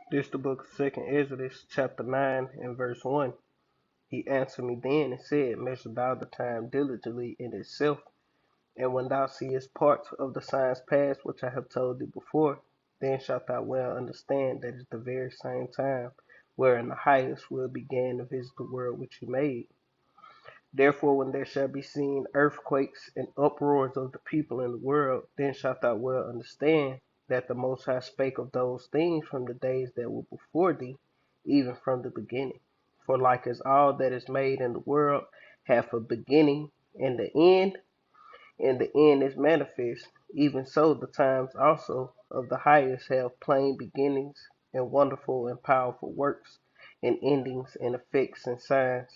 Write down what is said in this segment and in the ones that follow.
This the book of Second Exodus, chapter 9 and verse 1. He answered me then and said, Measure thou the time diligently in itself, and when thou seest parts of the signs past which I have told thee before, then shalt thou well understand that it is the very same time wherein the highest will begin to visit the world which he made. Therefore, when there shall be seen earthquakes and uproars of the people in the world, then shalt thou well understand that the Most High spake of those things from the days that were before thee, even from the beginning. For like as all that is made in the world hath a beginning and the end is manifest, even so the times also of the highest have plain beginnings, and wonderful and powerful works, and endings and effects and signs.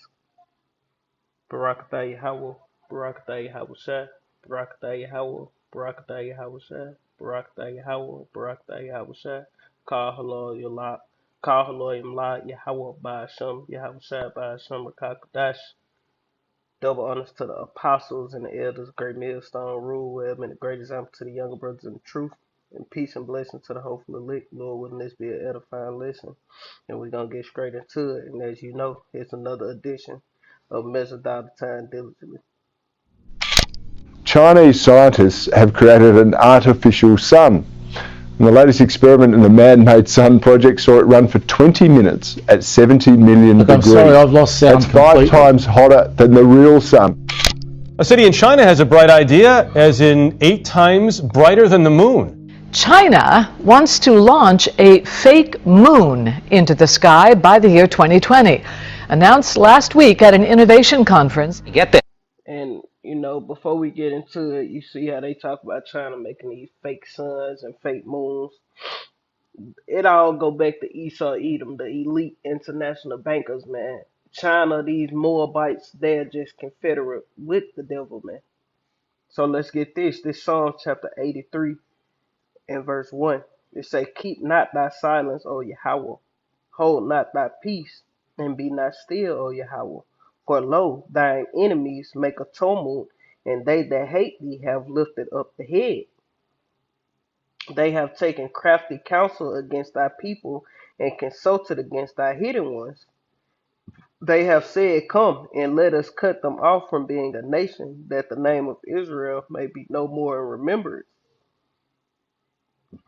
Barakatah Yahweh, Barakatah Yahweh Shai, Barakatah Yahweh, Barakatah Yahweh Shai, Barakatah Yahweh, Barakatah Yahweh Shai, Kal Halal Yalak, Kal Halal Yamla, Yahweh Ba'asham, Yahweh Shai Ba'asham, Rakakadash. Double honors to the apostles and the elders, great millstone, rule well, and a great example to the younger brothers in the truth. And peace and blessing to the hopeful elect. Lord, wouldn't this be an edifying lesson? And we're going to get straight into it. And as you know, it's another edition of Measure Thou the Time Diligently. Chinese scientists have created an artificial sun. And the latest experiment in the man-made sun project saw it run for 20 minutes at 70 million Look, degrees. I'm sorry, I've lost sound That's 5 times hotter than the real sun. A city in China has a bright idea, as in 8 times brighter than the moon. China wants to launch a fake moon into the sky by the year 2020, announced last week at an innovation conference. Get this. And, you know, before we get into it, you see how they talk about China making these fake suns and fake moons. It all go back to Esau Edom, the elite international bankers, man. China, these Moabites, they're just confederate with the devil, man. So let's get this. This Psalm chapter 83 and verse 1. It say, Keep not thy silence, O Yahweh. Hold not thy peace, and be not still, O Yahweh. For lo, thine enemies make a tumult, and they that hate thee have lifted up the head. They have taken crafty counsel against thy people, and consulted against thy hidden ones. They have said, Come, and let us cut them off from being a nation, that the name of Israel may be no more in remembrance.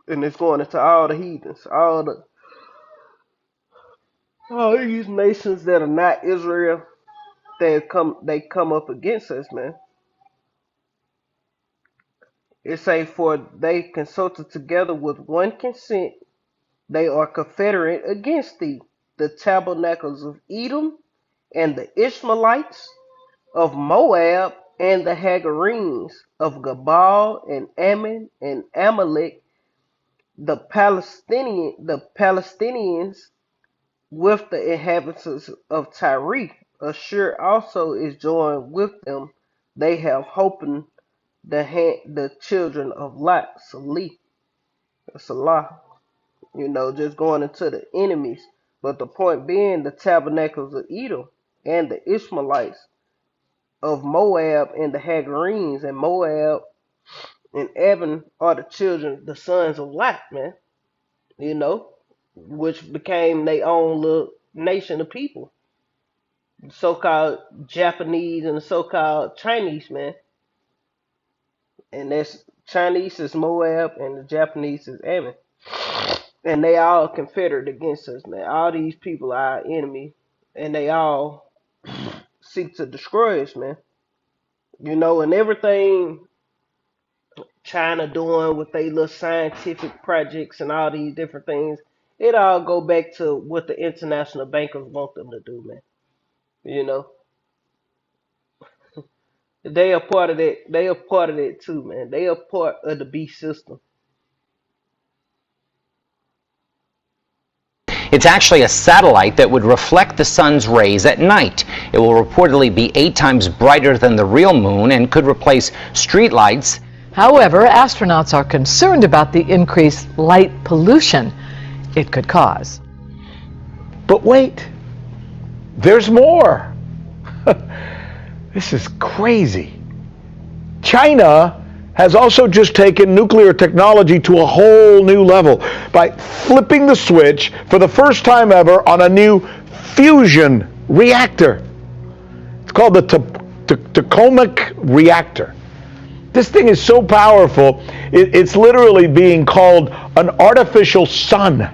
And it's going into all the heathens, all these nations that are not Israel. They come up against us, man. It say, For they consulted together with one consent, they are confederate against thee, the tabernacles of Edom, and the Ishmaelites of Moab, and the Hagarenes of Gabal, and Ammon, and Amalek, the Palestinians with the inhabitants of Tyre. Ashur also is joined with them. They have holpen the children of Lot, Salah, just going into the enemies. But the point being, the tabernacles of Edom and the Ishmaelites of Moab and the Hagarenes, and Moab and Evan are the children, the sons of Lot, man. You know, which became their own little nation of people. The so-called Japanese and the so-called Chinese, man. And that's Chinese is Moab and the Japanese is Ammon. And they all confederate against us, man. All these people are our enemy, and they all seek to destroy us, man. And everything China doing with their little scientific projects and all these different things, it all go back to what the international bankers want them to do, man. You know, they are part of that. They are part of that too, man. They are part of the beast system. It's actually a satellite that would reflect the sun's rays at night. It will reportedly be 8 times brighter than the real moon and could replace streetlights. However, astronauts are concerned about the increased light pollution it could cause. But wait, there's more. This is crazy. China has also just taken nuclear technology to a whole new level by flipping the switch for the first time ever on a new fusion reactor. It's called the Taconic reactor. This thing is so powerful, it's literally being called an artificial sun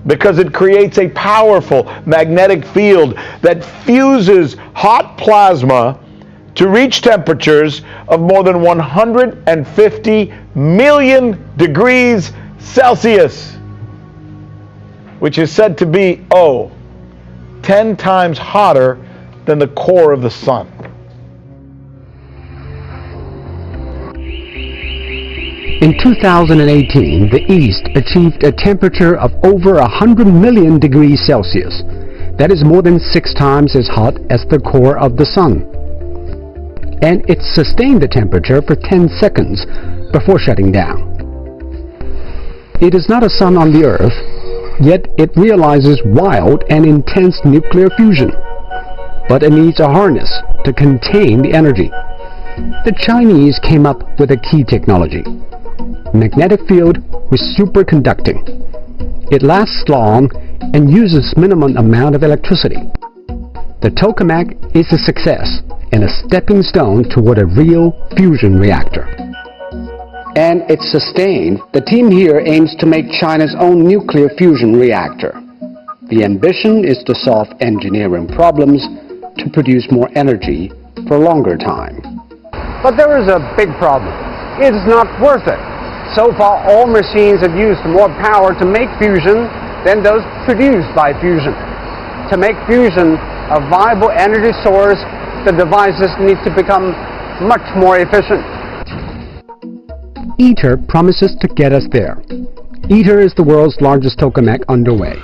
because it creates a powerful magnetic field that fuses hot plasma to reach temperatures of more than 150 million degrees Celsius, which is said to be, 10 times hotter than the core of the sun. In 2018, the East achieved a temperature of over 100 million degrees Celsius. That is more than 6 times as hot as the core of the sun. And it sustained the temperature for 10 seconds before shutting down. It is not a sun on the Earth, yet it realizes wild and intense nuclear fusion. But it needs a harness to contain the energy. The Chinese came up with a key technology: magnetic field with superconducting. It lasts long and uses minimum amount of electricity. The tokamak is a success and a stepping stone toward a real fusion reactor. And it's sustained. The team here aims to make China's own nuclear fusion reactor. The ambition is to solve engineering problems to produce more energy for a longer time. But there is a big problem. It's not worth it. So far, all machines have used more power to make fusion than those produced by fusion. To make fusion a viable energy source, the devices need to become much more efficient. ITER promises to get us there. ITER is the world's largest tokamak underway,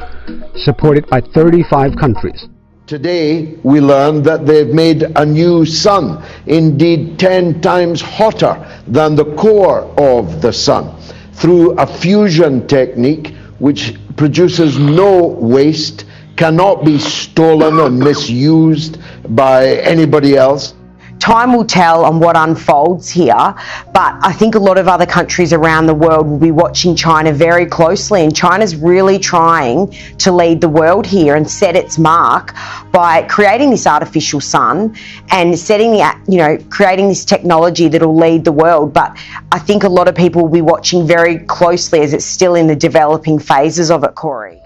supported by 35 countries. Today we learned that they've made a new sun, indeed 10 times hotter than the core of the sun, through a fusion technique which produces no waste, cannot be stolen or misused by anybody else. Time will tell on what unfolds here, but I think a lot of other countries around the world will be watching China very closely, and China's really trying to lead the world here and set its mark by creating this artificial sun and creating this technology that will lead the world. But I think a lot of people will be watching very closely as it's still in the developing phases of it, Corey.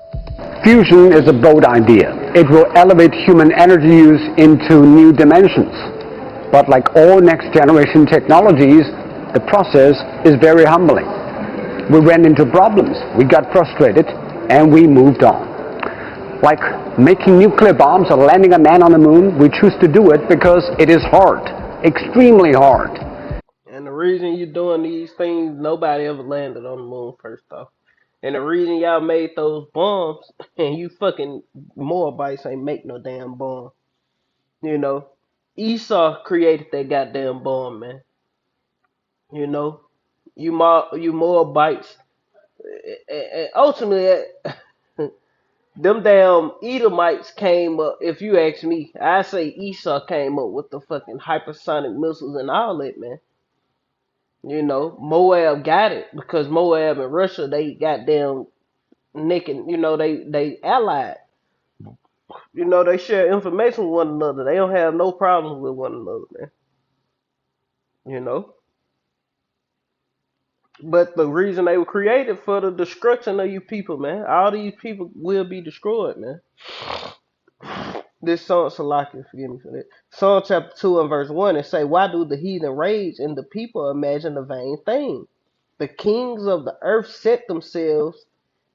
Fusion is a bold idea. It will elevate human energy use into new dimensions. But like all next generation technologies, the process is very humbling. We ran into problems, we got frustrated, and we moved on. Like making nuclear bombs or landing a man on the moon, we choose to do it because it is hard, extremely hard. And the reason you're doing these things, nobody ever landed on the moon, first off. And the reason y'all made those bombs, and you fucking Moabites ain't make no damn bomb. You know, Esau created that goddamn bomb, man. You know, you Moabites, and ultimately, them damn Edomites came up. If you ask me, I say Esau came up with the fucking hypersonic missiles and all that, man. You know, Moab got it because Moab and Russia, they goddamn nicking. You know, they allied. You know, they share information with one another. They don't have no problems with one another, man. You know. But the reason they were created for the destruction of you people, man. All these people will be destroyed, man. This song, Salaki, forgive me for that. Psalm chapter 2 and verse 1, it say, why do the heathen rage and the people imagine a vain thing? The kings of the earth set themselves,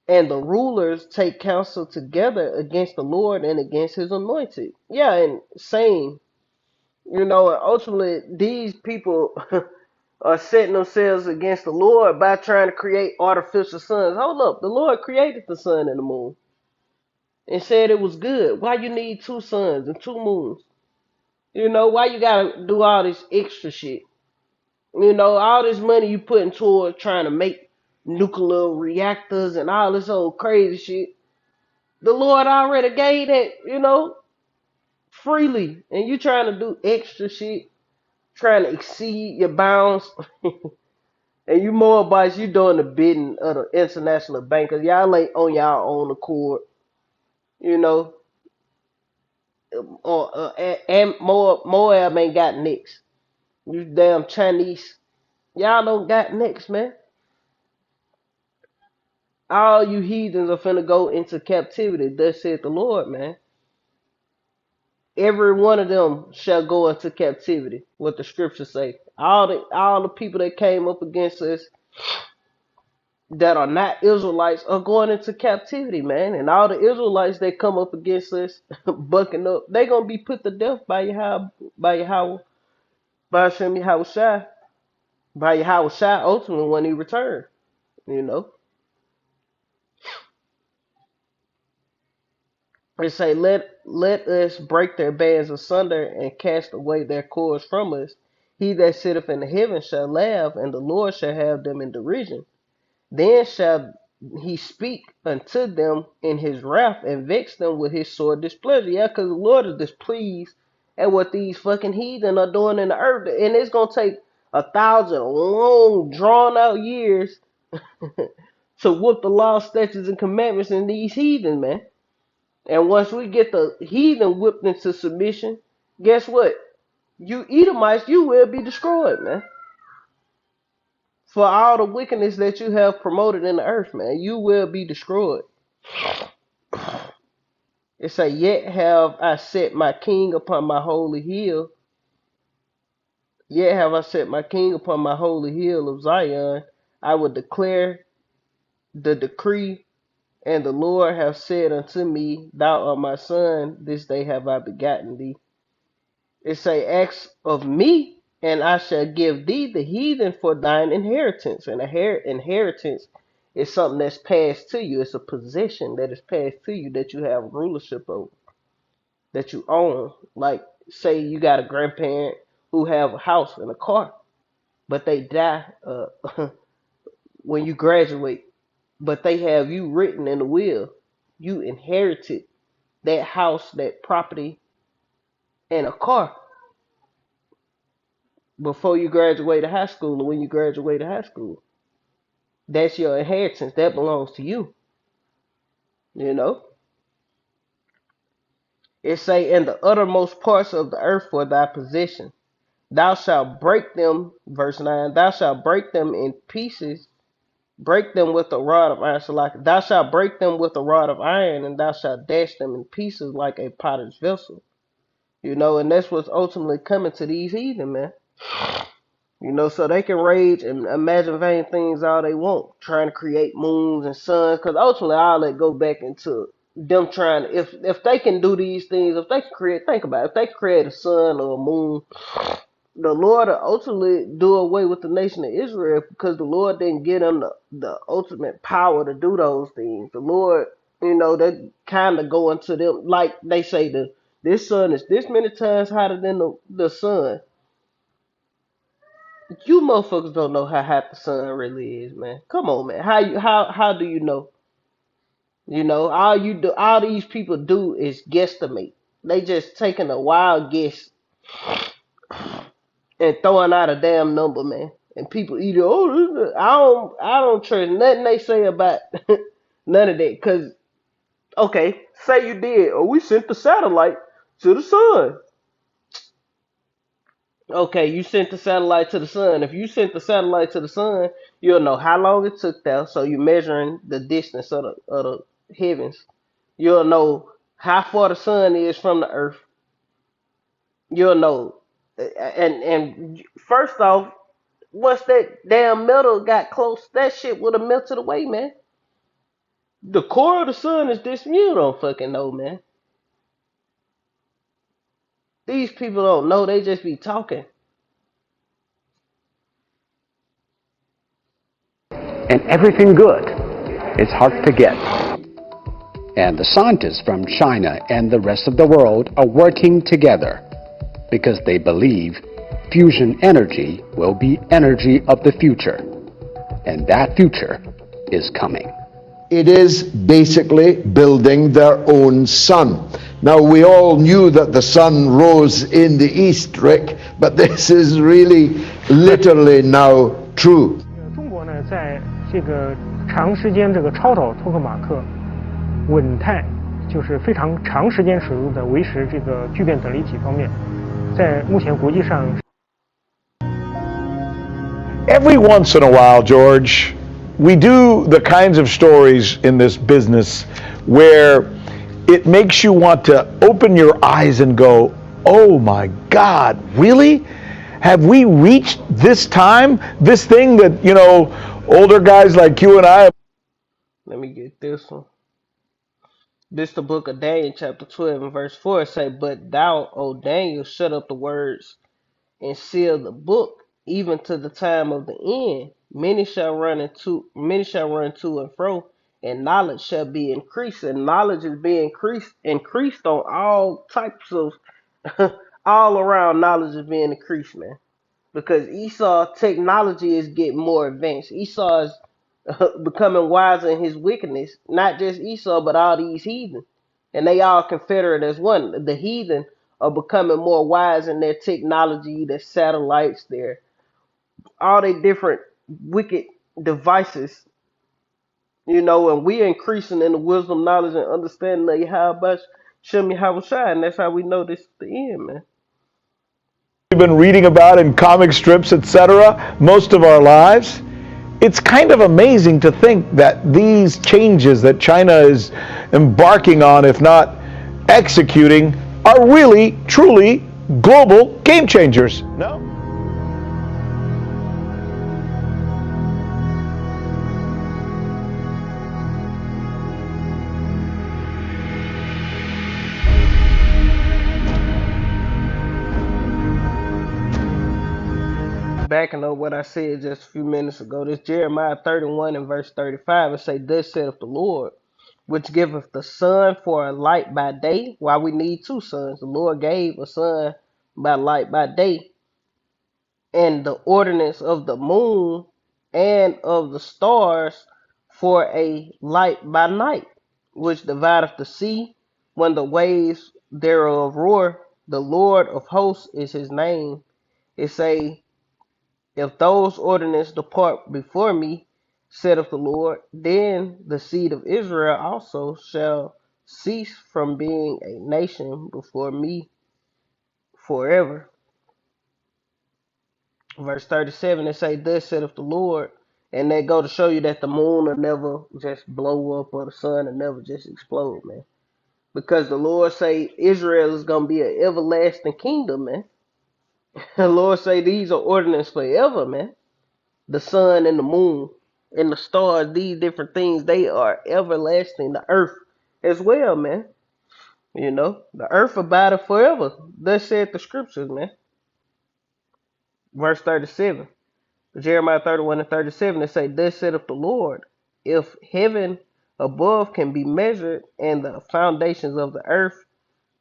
and the rulers take counsel together against the Lord and against his anointed. Yeah, and same. You know, and ultimately, these people are setting themselves against the Lord by trying to create artificial suns. Hold up, the Lord created the sun and the moon and said it was good. Why you need two suns and two moons? You know, why you gotta do all this extra shit? You know, all this money you putting toward trying to make nuclear reactors and all this old crazy shit. The Lord already gave that, you know, freely. And you trying to do extra shit. trying to exceed your bounds. And you Moabites, you doing the bidding of the international bankers. Y'all ain't on y'all own accord, you know. And Moab ain't got nicks. You damn Chinese. Y'all don't got nicks, man. All you heathens are finna go into captivity. Thus said the Lord, man. Every one of them shall go into captivity. What the scriptures say. All the people that came up against us that are not Israelites are going into captivity, man. And all the Israelites that come up against us, bucking up, they gonna be put to death by Yahweh, by Hashem Yahushua, by Yahushua ultimately when he returns. You know, they say, let us break their bands asunder and cast away their cords from us. He that sitteth in the heavens shall laugh, and the Lord shall have them in derision. Then shall he speak unto them in his wrath and vex them with his sore displeasure. Yeah, because the Lord is displeased at what these fucking heathen are doing in the earth. And it's going to take 1,000 long, drawn out years to whoop the law, statutes, and commandments in these heathen, man. And once we get the heathen whipped into submission, guess what? You Edomites, you will be destroyed, man. For all the wickedness that you have promoted in the earth, man, you will be destroyed. It say, yet have I set my king upon my holy hill. Yet have I set my king upon my holy hill of Zion. I will declare the decree, and the Lord hath said unto me, thou art my son, this day have I begotten thee. It say, ask of me, and I shall give thee the heathen for thine inheritance. And inheritance is something that's passed to you. It's a possession that is passed to you that you have rulership over, that you own. Like, say you got a grandparent who have a house and a car, but they die when you graduate, but they have you written in the will. You inherited that house, that property, and a car before you graduated high school, or when you graduated high school. That's your inheritance. That belongs to you. You know? It say, in the uttermost parts of the earth for thy possession. Thou shalt break them, verse 9, thou shalt break them in pieces, break them with a rod of iron. So like, thou shalt break them with a rod of iron, and thou shalt dash them in pieces like a potter's vessel. You know, and that's what's ultimately coming to these heathen, man. You know, so they can rage and imagine vain things all they want, trying to create moons and suns, because ultimately all that go back into them trying to, if they can do these things, if they can create, think about it, if they can create a sun or a moon, the Lord will ultimately do away with the nation of Israel, because the Lord didn't give them the ultimate power to do those things. The Lord, you know, they kind of go into them, like they say, this sun is this many times hotter than the sun. You motherfuckers don't know how hot the sun really is, man. Come on, man. How do you know? You know, all these people do is guesstimate. They just taking a wild guess and throwing out a damn number, man. And people either I don't trust nothing they say about none of that. Cause okay, say you did, or we sent the satellite to the sun. Okay, you sent the satellite to the sun. If you sent the satellite to the sun, you'll know how long it took there. So you're measuring the distance of the heavens. You'll know how far the sun is from the earth. You'll know, and first off, once that damn metal got close, that shit would have melted away, man. The core of the sun is this. You don't fucking know, man. These people don't know. They just be talking. And everything good is hard to get. And the scientists from China and the rest of the world are working together because they believe fusion energy will be energy of the future. And that future is coming. It is basically building their own sun. Now, we all knew that the sun rose in the east, Rick, but this is really literally now true. 中国呢，在这个长时间这个超导托克马克稳态，就是非常长时间使用的维持这个聚变等离体方面，在目前国际上。Every once in a while, George, we do the kinds of stories in this business where it makes you want to open your eyes and go, oh my God, really? Have we reached this time? This thing that, you know, older guys like you and I. Let me get this one. This the book of Daniel, chapter 12 and verse 4. It say, But thou, O Daniel, shut up the words and seal the book, even to the time of the end. Many shall run to and fro, and knowledge shall be increased. And knowledge is being increased on all types of all around knowledge is being increased, man. Because Esau technology is getting more advanced. Esau is becoming wiser in his wickedness. Not just Esau, but all these heathen. And they all confederate as one. The heathen are becoming more wise in their technology, their satellites, their all their different wicked devices. You know, and we're increasing in the wisdom, knowledge, and understanding of Yahweh Shem Yahweh Shai, and that's how we know this is the end, man. We've been reading about in comic strips, etc., most of our lives. It's kind of amazing to think that these changes that China is embarking on, if not executing, are really, truly global game changers. No? Backing up what I said just a few minutes ago, this Jeremiah 31 and verse 35, it say, Thus saith the Lord, which giveth the sun for a light by day, while we need two suns. The Lord gave a sun by light by day, and the ordinance of the moon and of the stars for a light by night, which divideth the sea when the waves thereof roar. The Lord of hosts is his name. It say, If those ordinances depart before me, saith the Lord, then the seed of Israel also shall cease from being a nation before me forever. Verse 37, it say, Thus saith the Lord, and they go to show you that the moon will never just blow up or the sun will never just explode, man. Because the Lord say Israel is going to be an everlasting kingdom, man. The Lord say these are ordinances forever, man. The sun and the moon and the stars, these different things, they are everlasting. The earth as well, man. You know, the earth abideth forever. Thus said the scriptures, man. Verse 37. Jeremiah 31 and 37, it say, Thus saith the Lord, if heaven above can be measured, and the foundations of the earth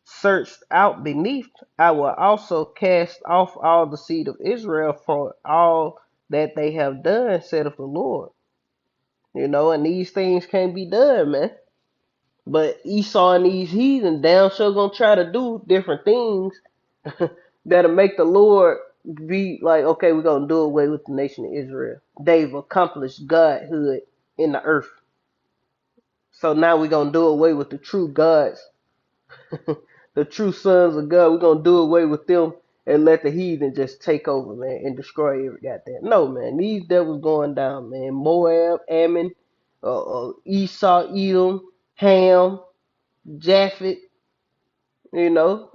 searched out beneath, I will also cast off all the seed of Israel for all that they have done, saith the Lord. You know, and these things can't be done, man. But Esau and these heathen down sure gonna try to do different things that'll make the Lord be like, okay, we're gonna do away with the nation of Israel. They've accomplished godhood in the earth. So now we're gonna do away with the true gods, the true sons of God. We're gonna do away with them and let the heathen just take over, man, and destroy every goddamn. No, man, these devils going down, man. Moab, Ammon, Esau, Edom, Ham, Japhet, you know,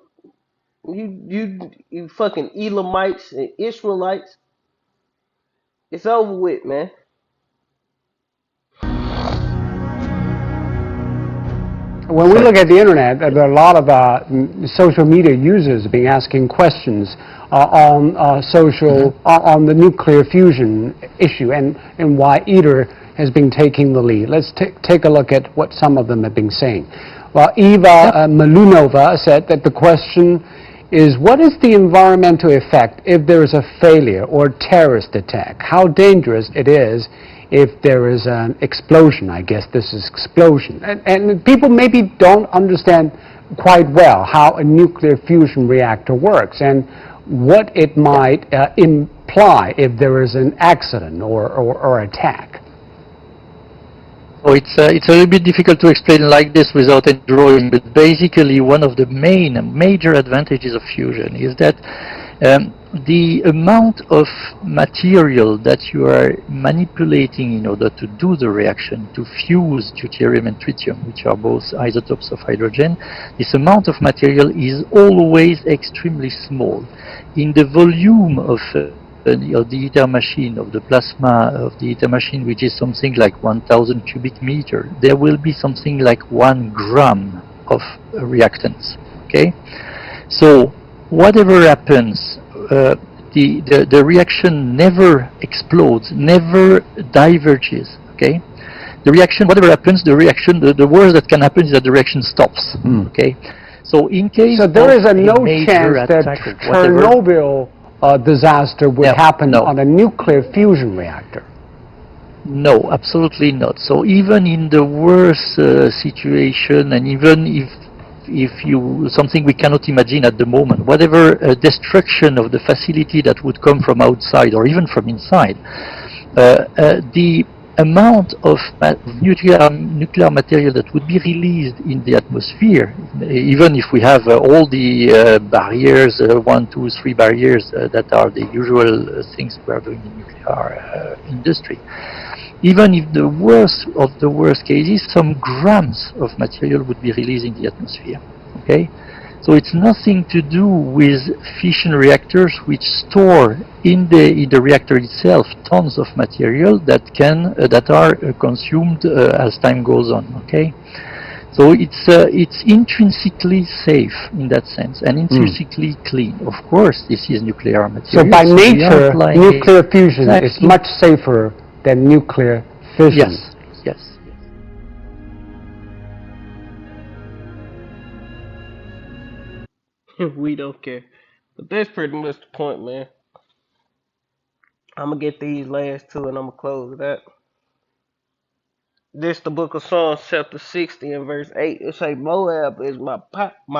you fucking Elamites and Ishmaelites. It's over with, man. When we look at the internet, there are a lot of social media users being asking questions on on the nuclear fusion issue and why ITER has been taking the lead. Let's take a look at what some of them have been saying. Well, Eva Malunova said that the question is, what is the environmental effect if there is a failure or terrorist attack? How dangerous it is if there is an explosion. I guess this is explosion. And people maybe don't understand quite well how a nuclear fusion reactor works and what it might imply if there is an accident or attack. So it's a little bit difficult to explain like this without any drawing, but basically one of the major advantages of fusion is that the amount of material that you are manipulating in order to do the reaction, to fuse deuterium and tritium, which are both isotopes of hydrogen, this amount of material is always extremely small. In the volume of the ITER machine, of the plasma of the ITER machine, which is something like 1000 cubic meter, there will be something like 1 gram of reactants. Okay, so whatever happens, the reaction never explodes, never diverges. Okay, the reaction, whatever happens, the worst that can happen is that the reaction stops. Okay, so in case so there is no chance that whatever, Chernobyl disaster would happen on a nuclear fusion reactor. No, absolutely not. So even in the worst situation, and even if you something we cannot imagine at the moment, whatever destruction of the facility that would come from outside or even from inside, the amount of nuclear material that would be released in the atmosphere, even if we have all the barriers, 1, 2, 3 barriers that are the usual things we are doing in nuclear industry, even if the worst of the worst cases, some grams of material would be released in the atmosphere. Okay, so it's nothing to do with fission reactors, which store in the reactor itself tons of material that are consumed as time goes on. Okay, so it's intrinsically safe in that sense and intrinsically clean. Of course, this is nuclear material. So by nature, nuclear fusion is much safer than nuclear fission. Yes, yes. We don't care. But that's pretty much the point, man. I'm gonna get these last two and I'm gonna close it out. This the book of Psalms, chapter 60 and verse 8. It say, Moab is my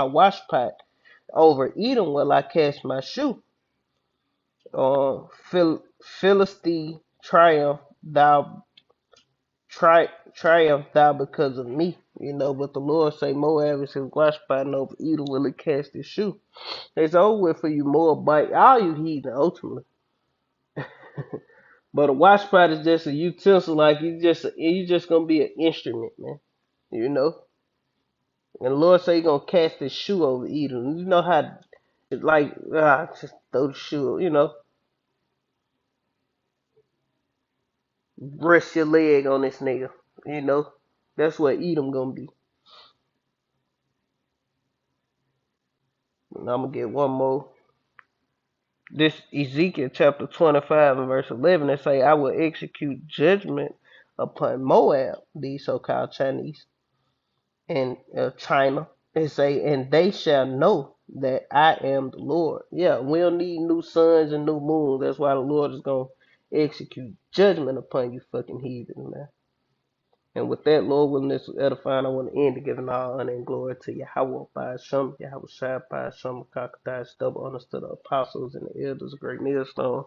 wash pot. Over Edom will I cast my shoe. Philistine triumph thou because of me. You know, but the Lord say Moab is his wash pot, and over Edom will he cast his shoe. It's over with for you Moabite, all you heathen ultimately. But a wash pot is just a utensil, like you just gonna be an instrument, man. You know? And the Lord say he gonna cast his shoe over Edom. You know how it's like just throw the shoe, you know. Rest your leg on this nigga. You know? That's what Edom gonna be. And I'm gonna get one more. This Ezekiel chapter 25 and verse 11, it say, I will execute judgment upon Moab, these so-called Chinese, and China. It say, and they shall know that I am the Lord. Yeah, we don't need new suns and new moons. That's why the Lord is going to execute judgment upon you fucking heathen, man. And with that, Lord willing, this edifying, I want to end to giving all honor and glory to Yahweh by Hashem, Yahweh Shai by Hashem, Kakadai, double honors to the apostles and the elders, of great millstone,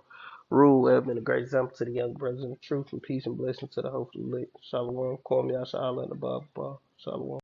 rule, have been a great example to the young brothers in the truth, and peace and blessing to the hopefully lit. Shalom, call me out, Shalom, and above, Shalom.